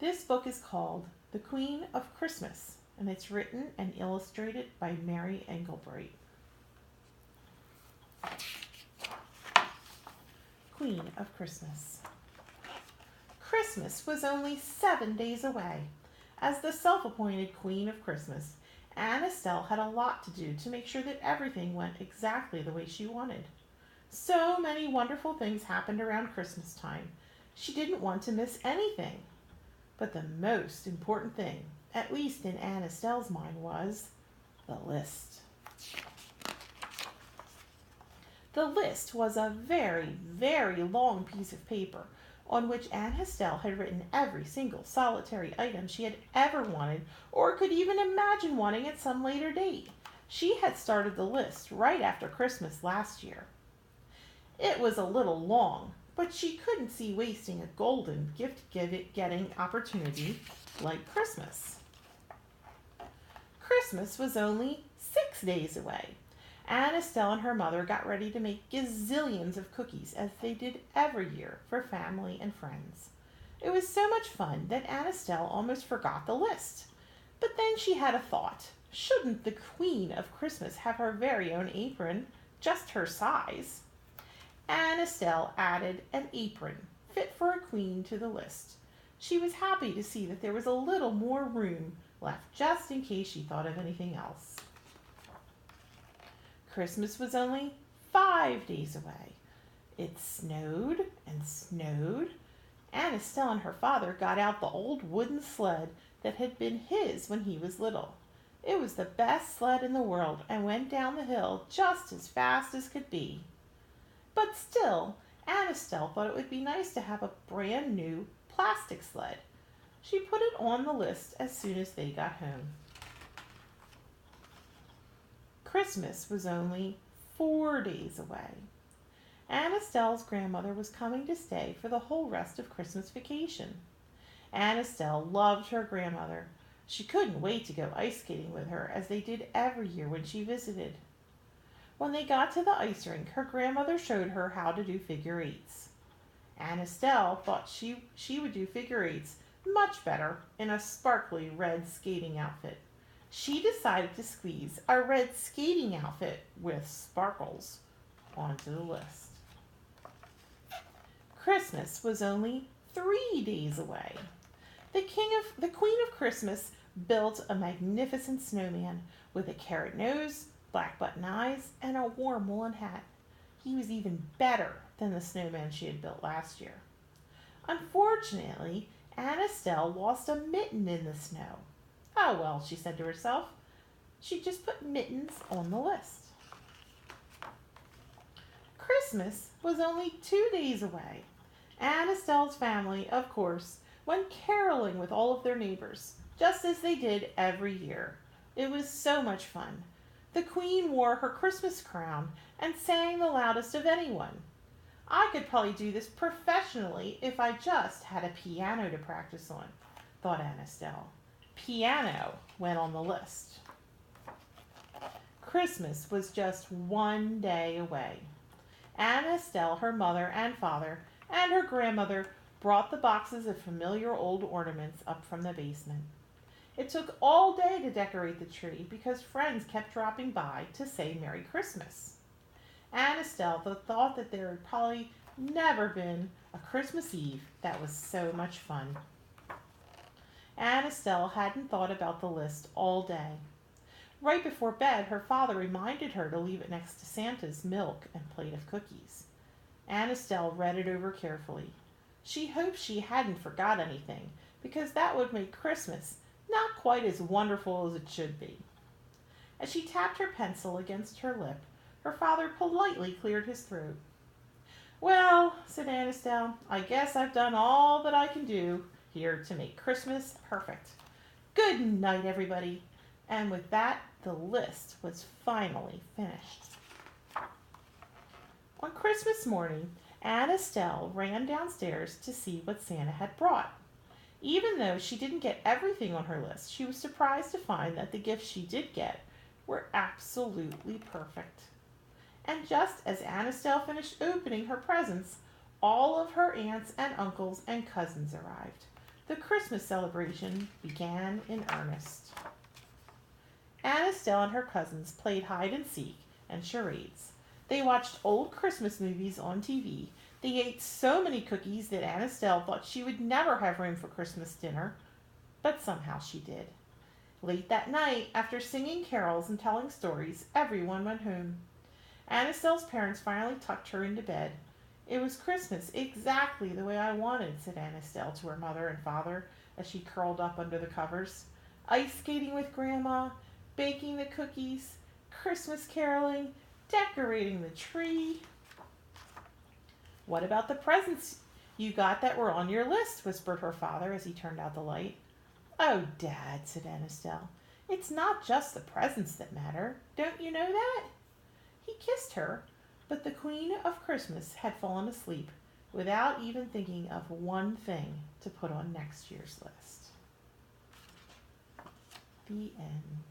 This book is called The Queen of Christmas, and it's written and illustrated by Mary Engelbreit. Queen of Christmas. Christmas was only 7 days away. As the self-appointed Queen of Christmas, Anne Estelle had a lot to do to make sure that everything went exactly the way she wanted. So many wonderful things happened around Christmas time. She didn't want to miss anything. But the most important thing, at least in Anne Estelle's mind, was the list. The list was a very, very long piece of paper on which Anne Estelle had written every single solitary item she had ever wanted or could even imagine wanting at some later date. She had started the list right after Christmas last year. It was a little long, but she couldn't see wasting a golden gift-getting opportunity like Christmas. Christmas was only 6 days away. Anne Estelle and her mother got ready to make gazillions of cookies as they did every year for family and friends. It was so much fun that Anne Estelle almost forgot the list. But then she had a thought. Shouldn't the Queen of Christmas have her very own apron, just her size? Anne Estelle added an apron, fit for a queen, to the list. She was happy to see that there was a little more room left just in case she thought of anything else. Christmas was only 5 days away. It snowed and snowed. Anne Estelle and her father got out the old wooden sled that had been his when he was little. It was the best sled in the world and went down the hill just as fast as could be. But still, Anne Estelle thought it would be nice to have a brand new plastic sled. She put it on the list as soon as they got home. Christmas was only 4 days away. Anne Estelle's grandmother was coming to stay for the whole rest of Christmas vacation. Anne Estelle loved her grandmother. She couldn't wait to go ice skating with her, as they did every year when she visited. When they got to the ice rink, her grandmother showed her how to do figure eights. Anne Estelle thought she would do figure eights much better in a sparkly red skating outfit. She decided to squeeze a red skating outfit with sparkles onto the list. Christmas was only 3 days away. The Queen of Christmas built a magnificent snowman with a carrot nose, black button eyes, and a warm woolen hat. He was even better than the snowman she had built last year. Unfortunately, Anne Estelle lost a mitten in the snow. Oh well, she said to herself. She just put mittens on the list. Christmas was only 2 days away. Anne Estelle's family, of course, went caroling with all of their neighbors, just as they did every year. It was so much fun. The Queen wore her Christmas crown and sang the loudest of anyone. I could probably do this professionally if I just had a piano to practice on, thought Anne Estelle. Piano went on the list. Christmas was just 1 day away. Anne Estelle, her mother and father, and her grandmother brought the boxes of familiar old ornaments up from the basement. It took all day to decorate the tree because friends kept dropping by to say Merry Christmas. Anne Estelle thought that there had probably never been a Christmas Eve that was so much fun. Anne Estelle hadn't thought about the list all day. Right before bed, her father reminded her to leave it next to Santa's milk and plate of cookies. Anne Estelle read it over carefully. She hoped she hadn't forgot anything, because that would make Christmas not quite as wonderful as it should be. As she tapped her pencil against her lip, her father politely cleared his throat. "Well," said Anne Estelle, "I guess I've done all that I can do here to make Christmas perfect. Good night, everybody." And with that, the list was finally finished. On Christmas morning, Anne Estelle ran downstairs to see what Santa had brought. Even though she didn't get everything on her list, she was surprised to find that the gifts she did get were absolutely perfect. And just as Anne Estelle finished opening her presents, all of her aunts and uncles and cousins arrived. the Christmas celebration began in earnest. Aunt Estelle and her cousins played hide and seek and charades. They watched old Christmas movies on TV. They ate so many cookies that Aunt Estelle thought she would never have room for Christmas dinner, but somehow she did. Late that night, after singing carols and telling stories, everyone went home. Aunt Estelle's parents finally tucked her into bed. It was Christmas, exactly the way I wanted, said Aunt Estelle to her mother and father as she curled up under the covers. Ice skating with Grandma, baking the cookies, Christmas caroling, decorating the tree. What about the presents you got that were on your list? Whispered her father as he turned out the light. Oh, Dad, said Aunt Estelle, it's not just the presents that matter. Don't you know that? He kissed her, but the Queen of Christmas had fallen asleep without even thinking of one thing to put on next year's list. The end.